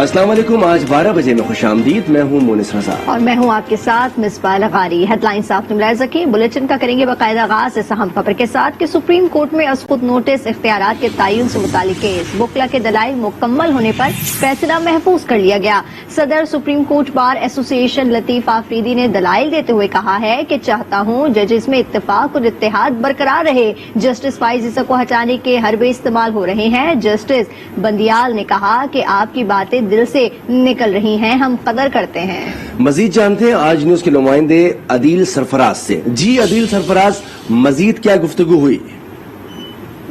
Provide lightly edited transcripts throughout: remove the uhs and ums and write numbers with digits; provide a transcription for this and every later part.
अस्सलाम वालेकुम। आज 12 बजे में खुश आमदीद। मैं हूँ मोनिस रजा और मैं हूँ आपके साथ मिसबाह लगारी। हेडलाइंस आपने मुलाहिजा रखी। बुलेटिन का करेंगे बाकायदा आगाज इस अहम खबर के साथ कि सुप्रीम कोर्ट में अस्कुत नोटिस इख्तियारात के तयन से मुतालिक केस बुकला के दलाइल मुकम्मल होने पर फैसला महफूज कर लिया गया। सदर supreme court bar association Latif Afridi ने दलाइल देते हुए कहा है कि चाहता हूँ जजेस में इत्तेफाक और इत्तेहाद बरकरार रहे। जस्टिस फाइज ईसा को हटाने के हरबे इस्तेमाल हो रहे हैं। जस्टिस बंदियाल ने कहा कि आपकी बातें दिल से निकल रही हैं, हम कदर करते हैं। मजीद जानते हैं आज न्यूज के नुमाइंदे अदील सरफराज से। जी अदील सरफराज, मजीद क्या गुफ्तगू हुई?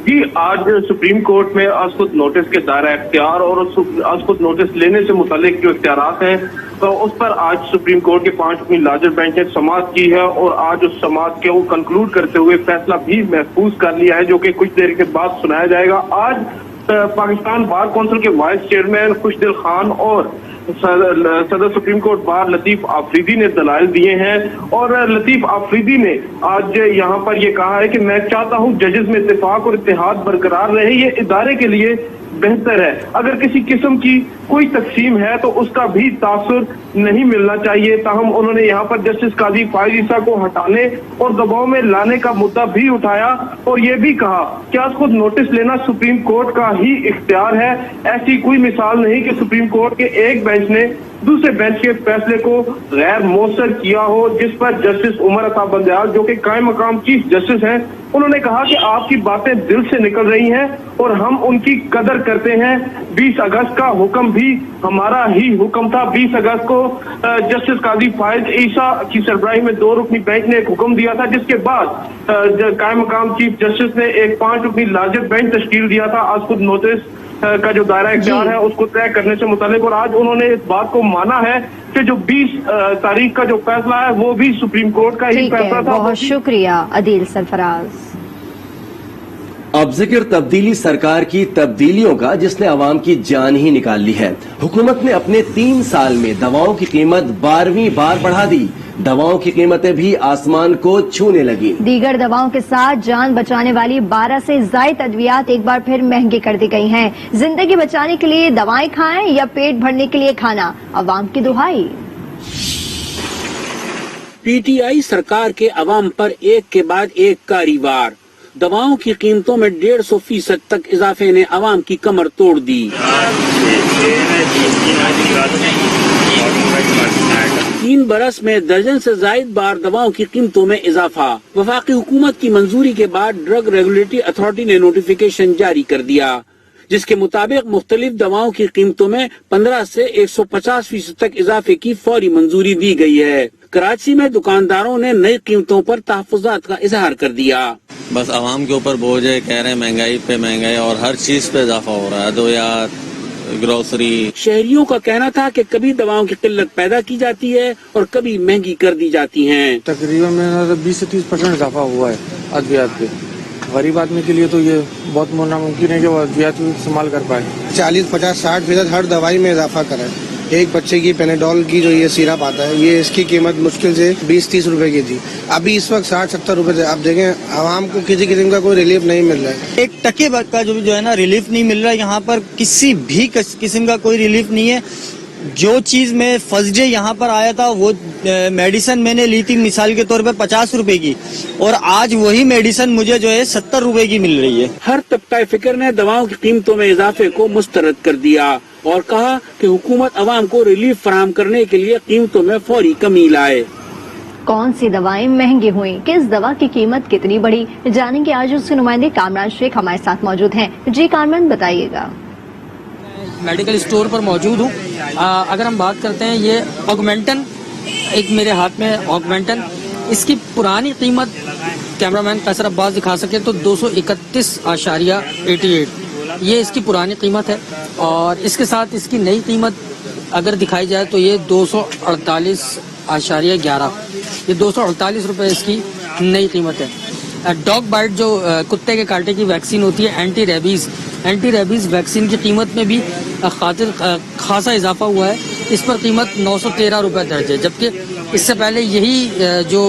जी, आज सुप्रीम कोर्ट में अस्कुत नोटिस के दायरा इख्तियार और अस्कुत नोटिस लेने से मुतालिक जो इख्तियारात हैं तो उस पर आज सुप्रीम कोर्ट के 5 अपनी लार्जर बेंच ने समाअत की है और आज उस समाअत के वो कंक्लूड करते हुए फैसला भी महफूज कर लिया है जो कि कुछ देर के बाद सुनाया जाएगा। आज पाकिस्तान बार काउंसिल के वाइस चेयरमैन खुशदिल खान और सदर supreme court bar Latif Afridi ने दलाइल दिए हैं और लतीफ आफरीदी ने आज यहाँ पर ये कहा है कि मैं चाहता हूँ जजेस में इत्तेफाक और इत्तेहाद बरकरार रहे, ये इदारे के लिए बेहतर है। अगर किसी किस्म की कोई तकसीम है तो उसका भी तासुर नहीं मिलना चाहिए। ताहम उन्होंने यहाँ पर जस्टिस काजी फाइज ईसा को हटाने और दबाव में लाने का मुद्दा भी उठाया और ये भी कहा कि आज खुद नोटिस लेना सुप्रीम कोर्ट का ही इख्तियार है। ऐसी कोई मिसाल नहीं कि सुप्रीम कोर्ट के एक बेंच ने दूसरे बेंच के फैसले को गैर मौसर किया हो, जिस पर जस्टिस उमर अता बंदियाल जो कि कायम मकाम चीफ जस्टिस हैं, उन्होंने कहा कि आपकी बातें दिल से निकल रही हैं और हम उनकी कदर करते हैं। 20 अगस्त का हुक्म भी हमारा ही हुक्म था। 20 अगस्त को जस्टिस काजी फाइज ईसा की सरबराही में 2 रुकनी बेंच ने एक हुक्म दिया था, जिसके बाद कायम मकाम चीफ जस्टिस ने एक 5 रुकनी लार्जर बेंच तश्कील दिया था आज खुद नोटिस का जो दायरा इख्तियार है उसको तय करने से मुतालिक। और आज उन्होंने इस बात को माना है कि जो 20 तारीख का जो फैसला है वो भी सुप्रीम कोर्ट का ही फैसला था। बहुत शुक्रिया अदील सरफराज। अब जिक्र तब्दीली सरकार की तब्दीलियों का जिसने आवाम की जान ही निकाल ली है। हुकूमत ने अपने 3 साल में दवाओं की कीमत 12वीं बार बढ़ा दी। दवाओं की कीमतें भी आसमान को छूने लगी। दीगर दवाओं के साथ जान बचाने वाली 12 से ज़ायद अद्वियात एक बार फिर महंगी कर दी गई हैं। जिंदगी बचाने के लिए दवाएं खाएं या पेट भरने के लिए खाना, अवाम की दुहाई। पीटीआई सरकार के अवाम पर एक के बाद एक कारी वार। दवाओं की कीमतों में 150% तक इजाफे ने अवाम की कमर तोड़ दी। 3 बरस में दर्जन से जायद बार दवाओं की कीमतों में इजाफा। वफाकी हुकूमत की मंजूरी के बाद ड्रग रेगुलेटरी अथॉरिटी ने नोटिफिकेशन जारी कर दिया, जिसके मुताबिक मुख्तलिफ दवाओं की कीमतों में 15 से 150% तक इजाफे की फौरी मंजूरी दी गई है। कराची में दुकानदारों ने नई कीमतों पर तहफ़्फ़ुज़ात का इजहार कर दिया। बस आवाम के ऊपर बोझ है, कह रहे हैं महंगाई पे महंगाई और हर चीज पे इजाफा हो रहा है। अद्वियात, ग्रोसरी। शहरियों का कहना था कि कभी दवाओं की किल्लत पैदा की जाती है और कभी महंगी कर दी जाती हैं। तकरीबन 20 से 30% इजाफा हुआ है अद्वियात पे। गरीब आदमी के लिए तो ये बहुत नामुमकिन है कि वो अद्वियात इस्तेमाल कर पाए। 40, 50, 60% हर दवाई में इजाफा करा है। एक बच्चे की पेनेडॉल की जो ये सिरप आता है, ये इसकी कीमत मुश्किल से 20-30 रुपए की थी, अभी इस वक्त 60-70 रुपए से। आप देखें आवाम को किसी किस्म का कोई रिलीफ नहीं मिल रहा है। 1 टके का जो है ना रिलीफ नहीं मिल रहा है। यहाँ पर किसी भी किस्म का कोई रिलीफ नहीं है। जो चीज मैं फर्स्ट डे यहाँ पर आया था वो मेडिसिन मैंने ली थी मिसाल के तौर पे 50 रुपए की, और आज वही मेडिसिन मुझे जो है 70 रुपए की मिल रही है। हर तबका फिक्र ने दवाओं की कीमतों में इजाफे को मुस्तरद कर दिया और कहा कि हुकूमत अवाम को रिलीफ फराहम करने के लिए कीमतों में फौरी कमी लाए। कौन सी दवाएं महंगी हुई, किस दवा की कीमत कितनी बढ़ी, जानेंगे आज उसके नुमाइंदे कामरान शेख हमारे साथ मौजूद हैं। जी कामरान, बताइएगा। मेडिकल स्टोर पर मौजूद हूँ। अगर हम बात करते हैं ये ऑगमेंटन, एक मेरे हाथ में ऑगमेंटन, इसकी पुरानी कीमत कैमरामैन कैसर अब्बास दिखा सके तो 231.88 ये इसकी पुरानी कीमत है, और इसके साथ इसकी नई कीमत अगर दिखाई जाए तो ये 248.11, ये 248 रुपये इसकी नई कीमत है। डॉग बाइट जो कुत्ते के कांटे की वैक्सीन होती है, एंटी रेबीज वैक्सीन की कीमत में भी खासा इजाफा हुआ है। इस पर कीमत 913 रुपये दर्ज है, जबकि इससे पहले यही जो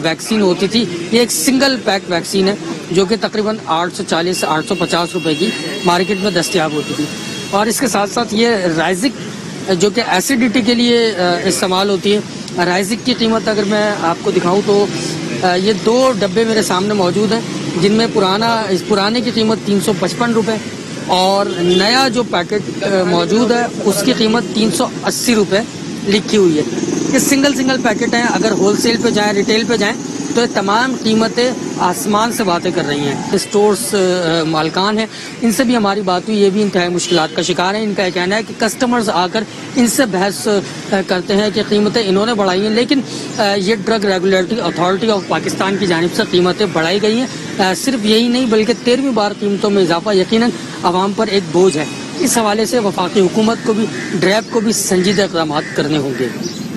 वैक्सीन होती थी ये एक सिंगल पैक वैक्सीन है जो कि तकरीबन 840 से 850 रुपए की मार्केट में दस्तयाब होती थी। और इसके साथ साथ ये राइजिक जो कि एसिडिटी के लिए इस्तेमाल होती है। राइजिक की कीमत अगर मैं आपको दिखाऊं तो ये 2 डब्बे मेरे सामने मौजूद हैं, जिनमें पुराने की कीमत 355 रुपये और नया जो पैकेट मौजूद है उसकी कीमत 380 रुपये लिखी हुई है। ये सिंगल पैकेट हैं, अगर होलसेल पे जाएं, रिटेल पे जाएं तो ये तमाम कीमतें आसमान से बातें कर रही हैं। स्टोर्स मालकान हैं, इनसे भी हमारी बात हुई, ये भी इंतहाई मुश्किलात का शिकार है। इनका कहना है कि कस्टमर्स आकर इनसे बहस करते हैं कि कीमतें इन्होंने बढ़ाई हैं, लेकिन ये drug regulatory authority of Pakistan की जानिब से कीमतें बढ़ाई गई हैं। सिर्फ यही नहीं बल्कि 13वीं बार कीमतों में इजाफा यकीनन आवाम पर एक बोझ है। इस हवाले से वफाकी हुकूमत को भी ड्रैब को भी संजीदा इक़दाम करने होंगे।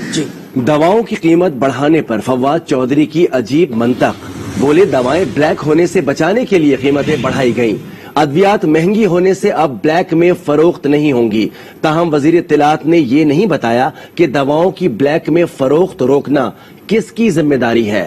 जी, दवाओं की कीमत बढ़ाने पर फवाद चौधरी की अजीब मंतक। बोले दवाएं ब्लैक होने से बचाने के लिए कीमतें बढ़ाई गईं। अद्वियात महंगी होने से अब ब्लैक में फरोख्त नहीं होंगी। ताहम वजीर इत्तलात ने ये नहीं बताया कि दवाओं की ब्लैक में फरोख्त रोकना किसकी जिम्मेदारी है।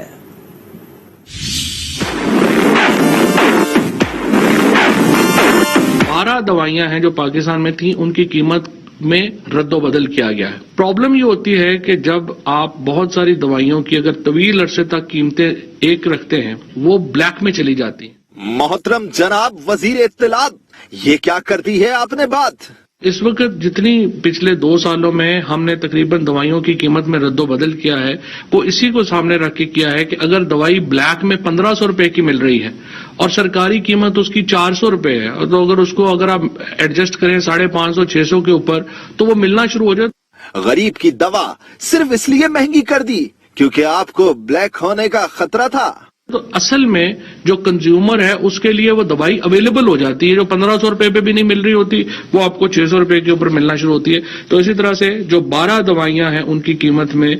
12 दवाइयां हैं जो पाकिस्तान में थी, उनकी कीमत में रद्दोबदल किया गया है। प्रॉब्लम ये होती है कि जब आप बहुत सारी दवाइयों की अगर तवील अरसे तक कीमतें एक रखते हैं, वो ब्लैक में चली जाती हैं। मोहतरम जनाब वजीर इत्तलात, ये क्या कर दी है आपने बात। इस वक्त जितनी पिछले 2 सालों में हमने तकरीबन दवाइयों की कीमत में रद्दोबदल किया है, वो इसी को सामने रख के किया है कि अगर दवाई ब्लैक में 1500 रुपए की मिल रही है और सरकारी कीमत उसकी 400 रुपए है, तो अगर आप एडजस्ट करें 550 600 के ऊपर, तो वो मिलना शुरू हो जाए। गरीब की दवा सिर्फ इसलिए महंगी कर दी क्योंकि आपको ब्लैक होने का खतरा था। तो असल में जो कंज्यूमर है उसके लिए वो दवाई अवेलेबल हो जाती है, जो 1500 रुपए पे भी नहीं मिल रही होती वो आपको 600 रुपए के ऊपर मिलना शुरू होती है। तो इसी तरह से जो 12 दवाइयां हैं उनकी कीमत में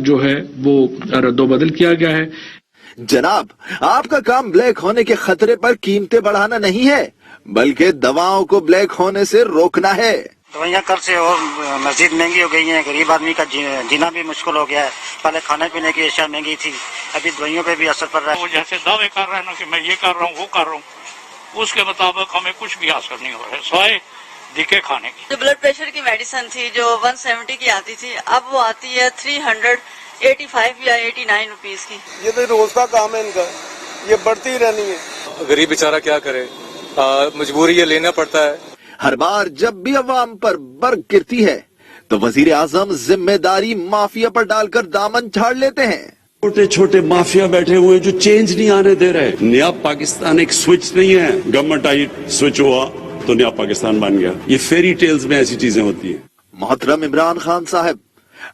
जो है वो रद्दोबदल किया गया है। जनाब, आपका काम ब्लैक होने के खतरे पर कीमतें बढ़ाना नहीं है, बल्कि दवाओं को ब्लैक होने से रोकना है। दवाइयाँ कल से और मजीद महंगी हो गई हैं, गरीब आदमी का जीना भी मुश्किल हो गया है। पहले खाने पीने की अशिया महंगी थी, अभी दवाइयों पे भी असर पड़ रहा है। वो जैसे दावे कर रहे हैं ना कि मैं ये कर रहा हूँ वो कर रहा हूँ, उसके मुताबिक हमें कुछ भी हासिल नहीं हो रहा है सिवाय दिखे खाने की। जो ब्लड प्रेशर की मेडिसिन थी जो 170 की आती थी, अब वो आती है 385 या 89 रुपीज की। ये तो रोज का काम है इनका, ये बढ़ती रहनी है। गरीब बेचारा क्या करे, मजबूरी ये लेना पड़ता है। हर बार जब भी अवाम पर बर्फ गिरती है तो वजीर आजम जिम्मेदारी माफिया पर डालकर दामन झाड़ लेते हैं। छोटे छोटे माफिया बैठे हुए हैं जो चेंज नहीं आने दे रहे। नया पाकिस्तान एक स्विच नहीं है, गवर्नमेंट आई स्विच हुआ तो नया पाकिस्तान बन गया। ये फेरी टेल्स में ऐसी चीजें होती हैं। मोहतरम इमरान खान साहब,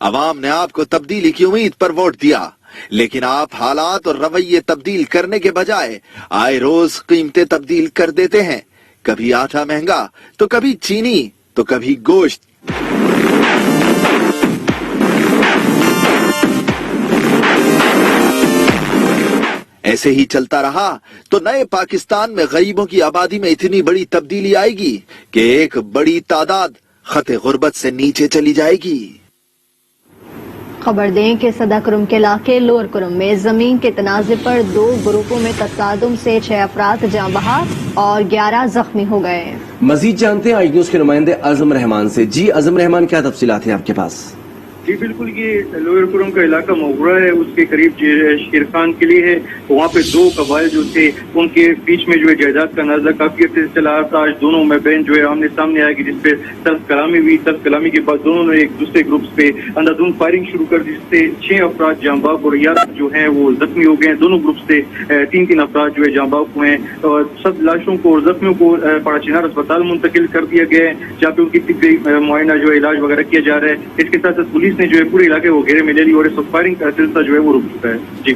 अवाम ने आपको तब्दीली की उम्मीद पर वोट दिया, लेकिन आप हालात और रवैये तब्दील करने के बजाय आए रोज कीमतें तब्दील कर देते हैं। कभी आटा महंगा तो कभी चीनी तो कभी गोश्त। ऐसे ही चलता रहा तो नए पाकिस्तान में गरीबों की आबादी में इतनी बड़ी तब्दीली आएगी कि एक बड़ी तादाद खते गुर्बत से नीचे चली जाएगी। खबर दें कि सदा कुरुम के इलाके लोअर कुरुम में जमीन के तनाज़े पर 2 ग्रुपों में तसादुम से 6 अफराद जाँ बहक और 11 जख्मी हो गए। मजीद जानते हैं आई न्यूज के नुमाइंदे आजम रहमान से। जी आजम रहमान, क्या तफसीलात हैं आपके पास? जी बिल्कुल, ये लोअर कुरुम का इलाका मोगरा है, उसके करीब शेर खान के लिए है। वहाँ पे 2 कबाइल जो थे उनके बीच में जो है जायदाद का नाज़ा काफी अर्से चला था। आज दोनों में बहन जो है आमने सामने आएगी, जिसपे तर्क कलामी हुई। तर्क कलामी के बाद दोनों ने एक दूसरे ग्रुप पे अंधाधुंध फायरिंग शुरू कर दी, जिससे 6 अफराद जाँ बहक और 11 जो है वो जख्मी हो गए हैं। दोनों ग्रुप से 3-3 अफराद जो है जाँ बहक हुए हैं और सब लाशों को और जख्मियों को पड़ाचिनार अस्पताल मुंतकिल कर दिया गया है, जहाँ पे उनकी तिब्बी मुआयना जो है इलाज वगैरह किया जा रहा है। इसके साथ साथ पुलिस ने जो है पूरे इलाके को घेरे में ले ली और इस फायरिंग का सिलसिला जो है वो रुक चुका है। जी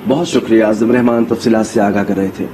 बहुत शुक्रिया आजम रहमान, तफसीलात से आगाह कर रहे थे।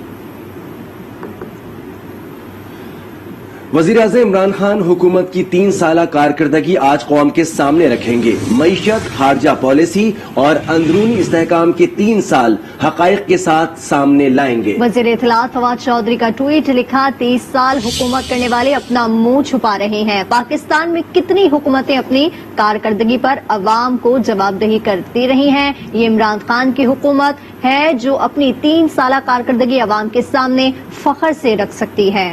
वज़ीर-ए-आज़म इमरान खान हुकूमत की 3 साला कारकर्दगी आज कौम के सामने रखेंगे। मईशत, खारजा पॉलिसी और अंदरूनी इस्तेहकाम के 3 साल हकाइक के साथ सामने लाएंगे। वज़ीर इत्तलात फवाद चौधरी का ट्वीट लिखा, 30 साल हुकूमत करने वाले अपना मुंह छुपा रहे हैं। पाकिस्तान में कितनी हुकूमतें अपनी कारकर्दगी पर अवाम को जवाबदेही करती रही हैं। ये इमरान खान की हुकूमत है जो अपनी 3 साला कारकर्दगी अवाम के सामने फख्र से रख सकती है।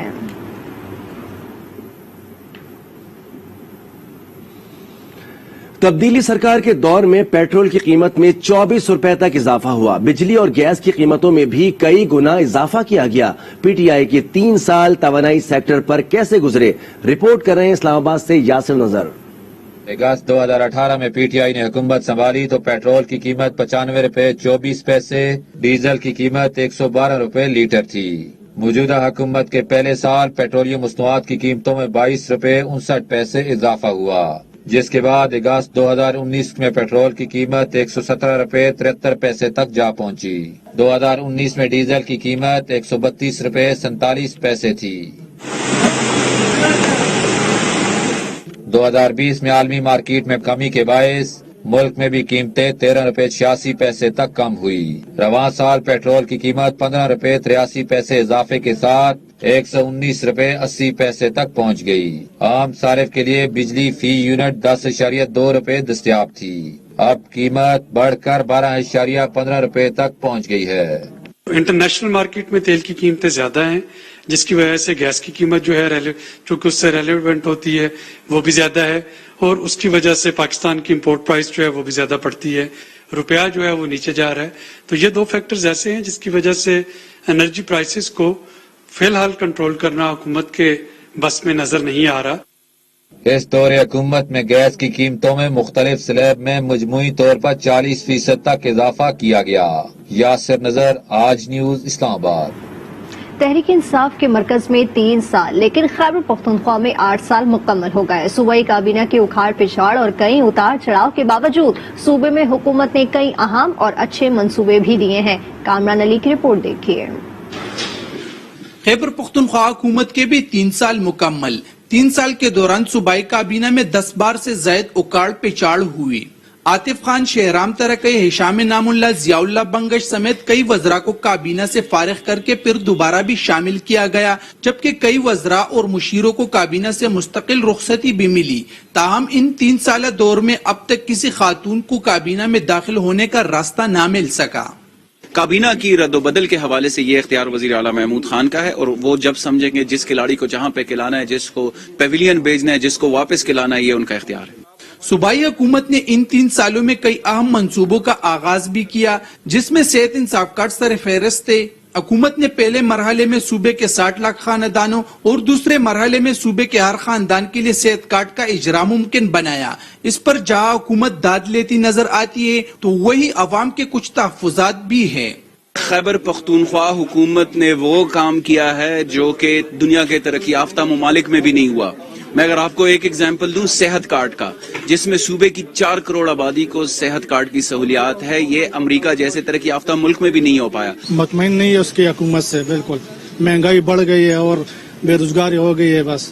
तब्दीली सरकार के दौर में पेट्रोल की कीमत में 24 रुपए तक इजाफा हुआ। बिजली और गैस की कीमतों में भी कई गुना इजाफा किया गया। पीटीआई के 3 साल तवानाई सेक्टर पर कैसे गुजरे, रिपोर्ट कर रहे हैं इस्लामाबाद से यासिर नजर। अगस्त 2018 में पीटीआई ने हुकूमत संभाली तो पेट्रोल की कीमत 95 रुपए 24 पैसे, डीजल की कीमत 112 रुपए लीटर थी। मौजूदा हुकूमत के पहले साल पेट्रोलियम मसनूआत की कीमतों में 22 रुपए 59 पैसे इजाफा हुआ, जिसके बाद अगस्त 2019 में पेट्रोल की कीमत 117 रुपए 73 पैसे तक जा पहुंची। 2019 में डीजल की कीमत 132 रुपए 47 पैसे थी। 2020 में आलमी मार्केट में कमी के बायस मुल्क में भी कीमतें 13 रुपए 86 पैसे तक कम हुई। रवां साल पेट्रोल की कीमत 15 रुपए 83 पैसे इजाफे के साथ 119 रुपए 80 पैसे तक पहुंच गई। आम सारिफ के लिए बिजली फी यूनिट 10.2 रुपए दस्तयाब थी, अब कीमत बढ़कर 12.15 रुपए तक पहुंच गई है। इंटरनेशनल मार्केट में तेल की कीमतें ज्यादा हैं, जिसकी वजह से गैस की कीमत जो है चूंकि उससे रेलेवेंट होती है वो भी ज्यादा है, और उसकी वजह से पाकिस्तान की इंपोर्ट प्राइस जो है वो भी ज्यादा पड़ती है। रुपया जो है वो नीचे जा रहा है। तो ये दो फैक्टर्स ऐसे हैं जिसकी वजह से एनर्जी प्राइसेस को फिलहाल कंट्रोल करना हुकूमत के बस में नजर नहीं आ रहा। इस दौरे हुकूमत में गैस की कीमतों में मुख्तलिफ स्लैब में मजमूई तौर पर 40% तक इजाफा किया गया। यासिर नजर, आज न्यूज, इस्लामाबाद। तहरीक इंसाफ के मरकज में 3 साल, लेकिन खैबर पख्तूनख्वा में 8 साल मुकम्मल हो गए। सूबाई काबीना की उखाड़ पिछाड़ और कई उतार चढ़ाव के बावजूद सूबे में हुकूमत ने कई अहम और अच्छे मंसूबे भी दिए हैं। कामरान अली की रिपोर्ट देखिए। खैबर पख्तूनख्वा हुकूमत के भी 3 साल मुकम्मल। 3 साल के दौरान सूबाई काबीना में 10 बार से ज्यादा उखाड़ पिछाड़ हुई। आतिफ खान, शहराम तरक़ई, हिशाम नामुल्लाह, जियाउल्लाह बंगश समेत कई वज़रा को काबीना से फारिग करके फिर दोबारा भी शामिल किया गया, जबकि कई वज़रा और मुशीरों को काबीना से मुस्तकिल रुखसती भी मिली। ताहम इन 3 साल दौर में अब तक किसी खातून को काबीना में दाखिल होने का रास्ता न मिल सका। काबीना की रद्दोबदल के हवाले से ये इख्तियार वज़ीर आला महमूद खान का है, और वो जब समझेंगे जिस खिलाड़ी को जहाँ पे खिलाना है, जिसको पेविलियन भेजना है, जिसको वापस खिलाना है, ये उनका इख्तियार है। सूबाई हुकूमत ने इन 3 सालों में कई अहम मंसूबों का आगाज भी किया, जिसमें सेहत इंसाफ कार्ड सर फहरिस्त थे। हुकूमत ने पहले मरहले में सूबे के 60 लाख खानदानों और दूसरे मरहले में सूबे के हर खानदान के लिए सेहत कार्ड का इजरा मुमकिन बनाया। इस पर जहाँ हुकूमत दाद लेती नजर आती है तो वही अवाम के कुछ तहफ़्फ़ुज़ात भी है। खैबर पख्तूनख्वा हुकूमत ने वो काम किया है जो कि दुनिया के तरक्की याफ्ता मुमालिक में भी नहीं हुआ। मैं अगर आपको एक एग्जाम्पल दूं सेहत कार्ड का, जिसमें सूबे की 4 करोड़ आबादी को सेहत कार्ड की सहूलियात है, ये अमेरिका जैसे तरक्की याफ्ता मुल्क में भी नहीं हो पाया। मुतमईन नहीं है उसकी हुकूमत से, बिल्कुल महंगाई बढ़ गई है और बेरोजगारी हो गई है, बस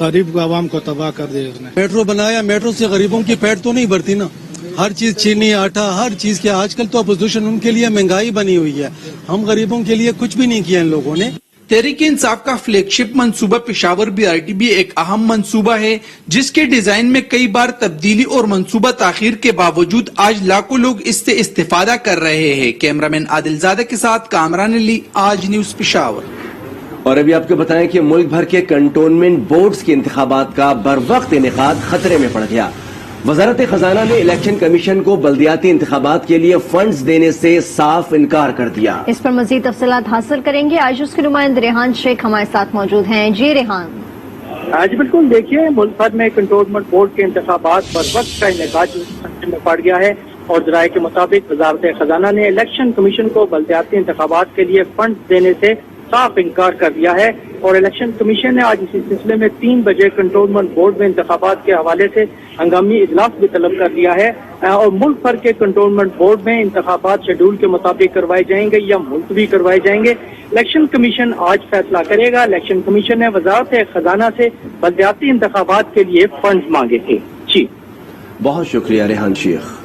गरीब आवाम को तबाह कर दिया उसने। मेट्रो बनाया, मेट्रो से गरीबों की पेट तो नहीं भरती ना, हर चीज चीनी आटा हर चीज के आजकल तो अपोजिशन उनके लिए महंगाई बनी हुई है, हम गरीबों के लिए कुछ भी नहीं किया इन लोगों ने। तहरीक इंसाफ का फ्लैगशिप मंसूबा पेशावर BRTB एक अहम मंसूबा है, जिसके डिजाइन में कई बार तब्दीली और मंसूबा ताखीर के बावजूद आज लाखों लोग इससे इस्तेफादा कर रहे हैं। कैमरामैन आदिलजादा के साथ कामरान अली, आज न्यूज पेशावर। और अभी आपको बताएं कि मुल्क भर के कंटोनमेंट बोर्ड्स के इंतखाबात का बरवक्त इनेकाद खतरे में पड़ गया। वजारत खजाना ने इलेक्शन कमीशन को बल्दियाती इंतखाबात के लिए फंड्स देने से साफ इनकार कर दिया। इस पर मजीद तफसीलात हासिल करेंगे। आज उसके नुमाइंदे रेहान शेख हमारे साथ मौजूद हैं। जी रेहान। आज बिल्कुल देखिए, मुल्क भर में कंटोनमेंट बोर्ड के इंतखाबात पर वक्त का इनेकाद खतरे में पड़ गया है, और जराये के मुताबिक वजारत खजाना ने इलेक्शन कमीशन को बल्दियाती इंतखाबात के लिए फंड देने से साफ इनकार कर दिया है। और इलेक्शन कमीशन ने आज इसी सिलसिले में 3 बजे कंटोनमेंट बोर्ड में इंतखाबात के हवाले से हंगामी इजलास भी तलब कर दिया है, और मुल्क भर के कंटोनमेंट बोर्ड में इंतखाबात शेड्यूल के मुताबिक करवाए जाएंगे या मुलतवी करवाए जाएंगे, इलेक्शन कमीशन आज फैसला करेगा। इलेक्शन कमीशन ने वजारत खजाना से बल्दियाती इंतखाबात के लिए फंड मांगे थे। जी बहुत शुक्रिया रेहान शेख।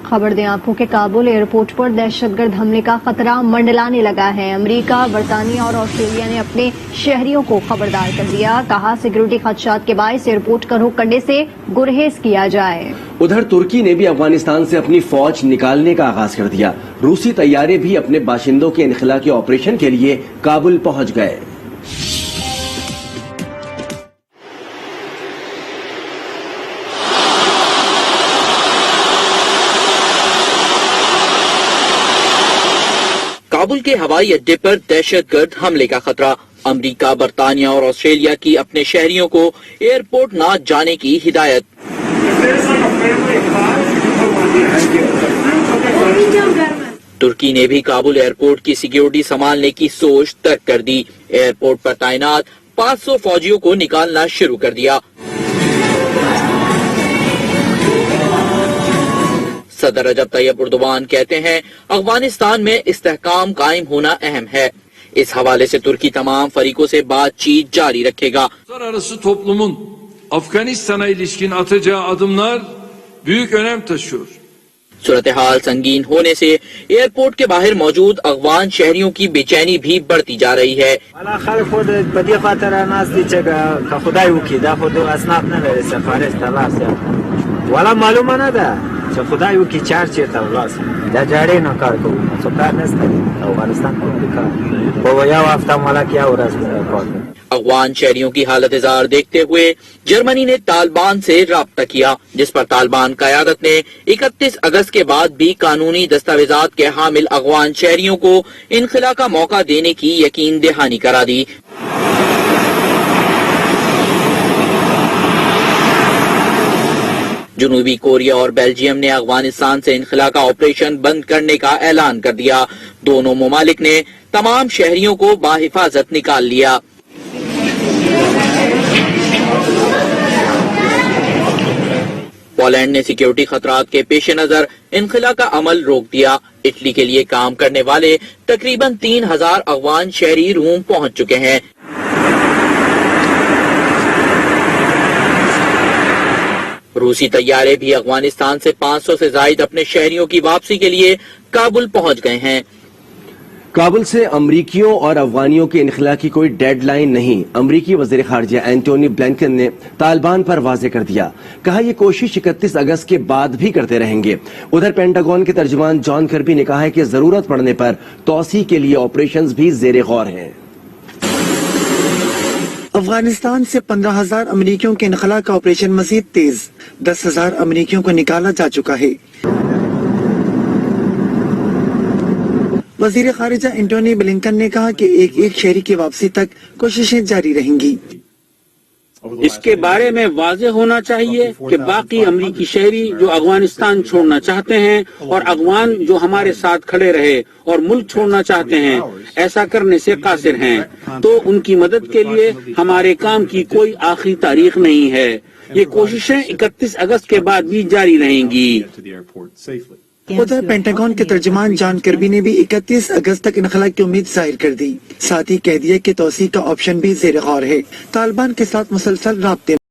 खबर दें आपको कि काबुल एयरपोर्ट पर दहशतगर्द हमले का खतरा मंडलाने लगा है। अमेरिका, बरतानिया और ऑस्ट्रेलिया ने अपने शहरियों को खबरदार कर दिया। कहा सिक्योरिटी खदशात के बायस एयरपोर्ट का रुख करने से गुरहेज किया जाए। उधर तुर्की ने भी अफगानिस्तान से अपनी फौज निकालने का आगाज कर दिया। रूसी तैयारे भी अपने बाशिंदों के इनखला के ऑपरेशन के लिए काबुल पहुंच गए। کابل کے ہوائی اڈے پر دہشت گرد حملے کا خطرہ، امریکہ، برطانیہ اور آسٹریلیا کی اپنے شہریوں کو ایئرپورٹ نہ جانے کی ہدایت۔ ترکی نے بھی کابل ایئرپورٹ کی سیکیورٹی سنبھالنے کی سوچ ترک کر دی، ایئرپورٹ پر تعینات 500 فوجیوں کو نکالنا شروع کر دیا۔ صدر رجب طیب اردوان کہتے ہیں افغانستان میں استحکام قائم ہونا اہم ہے، اس حوالے سے ترکی تمام فریقوں سے بات چیت جاری رکھے گا۔ Uluslararası toplumun Afganistan'a ilişkin atacağı adımlar büyük önem taşıyor. صورتحال سنگین ہونے سے ایئرپورٹ کے باہر موجود افغان شہریوں کی بے چینی بھی بڑھتی جا رہی ہے۔ معلومه نه ده چې خدای وکړي چار چیرته ولاړ دا جاړې نه کار کوو څو کار نشته افغانستان کې کار په یو هفته ملک یا ورځ کار افغان شہریوں کی حالت زار دیکھتے ہوئے جرمنی نے طالبان سے رابطہ کیا، جس پر طالبان قیادت نے 31 اگست کے بعد بھی قانونی دستاویزات کے حامل افغان شہریوں کو انخلا کا موقع دینے کی یقین دہانی کرا دی۔ جنوبی کوریا اور بیلجیم نے افغانستان سے انخلا کا آپریشن بند کرنے کا اعلان کر دیا، دونوں ممالک نے تمام شہریوں کو بحفاظت نکال لیا۔ پولینڈ نے سیکیورٹی خطرات کے پیش نظر انخلا کا عمل روک دیا، اٹلی کے لیے کام کرنے والے تقریباً 3000 افغان شہری روم پہنچ چکے ہیں۔ روسی طیارے بھی افغانستان سے 500 سے زائد اپنے شہریوں کی واپسی کے لیے کابل پہنچ گئے ہیں۔ کابل سے امریکیوں اور افغانیوں کے انخلا کی کوئی ڈیڈ لائن نہیں، امریکی وزیر خارجہ اینٹونی بلنکن نے طالبان پر واضح کر دیا، کہا یہ کوشش 31 اگست کے بعد بھی کرتے رہیں گے۔ ادھر پینٹاگون کے ترجمان جان کربی نے کہا ہے کہ ضرورت پڑنے پر توسیع کے لیے آپریشنز بھی زیر غور ہیں۔ افغانستان سے 15,000 امریکیوں کے انخلا کا آپریشن مزید تیز، 10,000 امریکیوں کو نکالا جا چکا ہے۔ وزیر خارجہ اینٹونی بلنکن نے کہا کہ ایک شہری کی واپسی تک کوششیں جاری رہیں گی۔ اس کے بارے میں واضح ہونا چاہیے کہ باقی امریکی شہری جو افغانستان چھوڑنا چاہتے ہیں اور افغان جو ہمارے ساتھ کھڑے رہے اور ملک چھوڑنا چاہتے ہیں ایسا کرنے سے قاصر ہیں، تو ان کی مدد کے لیے ہمارے کام کی کوئی آخری تاریخ نہیں ہے، یہ کوششیں 31 اگست کے بعد بھی جاری رہیں گی۔ ادھر پینٹاگون کے ترجمان جان کربی نے بھی 31 اگست تک انخلا کی امید ظاہر کر دی، ساتھ ہی کہہ دیا کہ توسیع کا آپشن بھی زیر غور ہے، طالبان کے ساتھ مسلسل رابطے